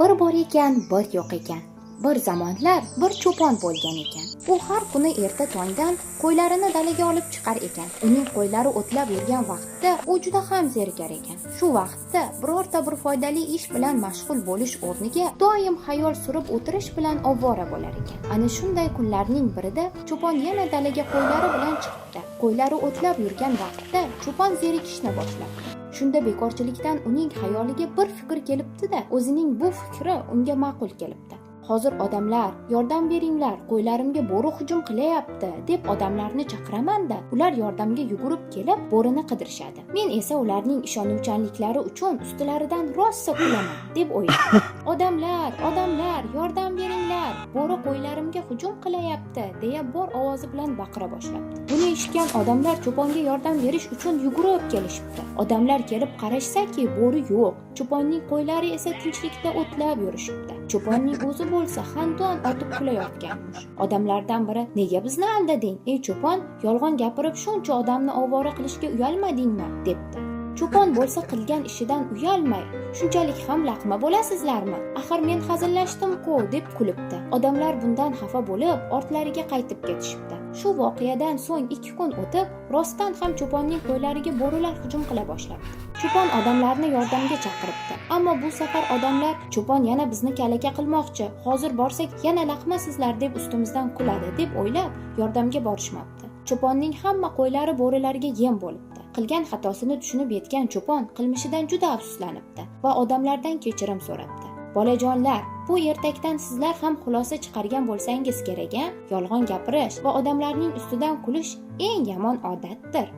Bir bor ekan, bir yo'q ekan. Bir zamonlar bir cho'pon bo'lgan ekan. U har kuni erta tongdan qo'ylarini dalaga olib chiqar ekan. Uning qo'ylari o'tlab yurgan vaqtda u juda ham zerikar ekan. Shu vaqtda birorta bir foydali ish bilan mashg'ul bo'lish o'rniga doim xayol surib o'tirish bilan ovora bo'lar ekan. Ana shunday kunlarning birida cho'pon yana dalaga qo'ylari bilan chiqibdi. Qo'ylari o'tlab yurgan vaqtda cho'pon zerikishni boshladi. Shunda bekorchilikdan uning xayoliga bir fikr kelibdi-da, o'zining bu fikri unga ma'qul kelibdi. Hozir odamlar, yordam beringlar, qo'ylarimga bo'ri hujum qilyapti, deb odamlarni chaqiraman-da, ular yordamga yugurib kelib, bo'rini qidirishadi. Men esa ularning ishonuvchanliklari uchun ustilaridan rosa kulaman, deb o'yladi. Odamlar, yordam beringlar, bo'ri qo'ylarimga hujum qilyapti, deya bor ovozi bilan baqira boshladi. Buni eshitgan odamlar cho'ponga yordam berish uchun yugurib kelishibdi. Odamlar kelib qarashsaki, bo'ri yo'q. Cho'ponning qo'ylari esa tinchlikda o'tlab yurishibdi. Cho'ponning o'zi bo'lsa xandon otib kulayotganmish. Odamlardan biri: "Nega bizni aldading? Ey cho'pon, yolg'on gapirib shuncha odamni ovora qilishga uyalmadingmi?" debdi. Cho'pon bo'lsa qilgan ishidan uyalmay, "Shunchalik ham laqma bo'lasizlarmi? Axir men hazillashdim-ku", deb kulibdi. Odamlar bundan xafa bo'lib, ortlariga qaytib ketishibdi. Shu voqeadan so'ng 2 kun o'tib, rostdan ham cho'ponning qo'ylariga bo'rilar hujum qila boshladi. Cho'pon odamlarni yordamga chaqiribdi. Ammo bu safar odamlar: "Cho'pon yana bizni kalaka qilmoqchi. Hozir borsak yana laqmasizlar deb ustimizdan kuladi", deb o'ylab yordamga borishmabdi. Cho'ponning hamma qo'ylari bo'rilarga yem bo'libdi. Qilgan xatosini tushunib yetgan cho'pon qilmishidan juda afsuslanibdi va odamlardan kechirim so'rabdi. "Bolajonlar, bu ertakdan sizlar ham xulosa chiqargan bo'lsangiz kerak-a? Yolg'on gapirish va odamlarning ustidan kulish eng yomon odatdir.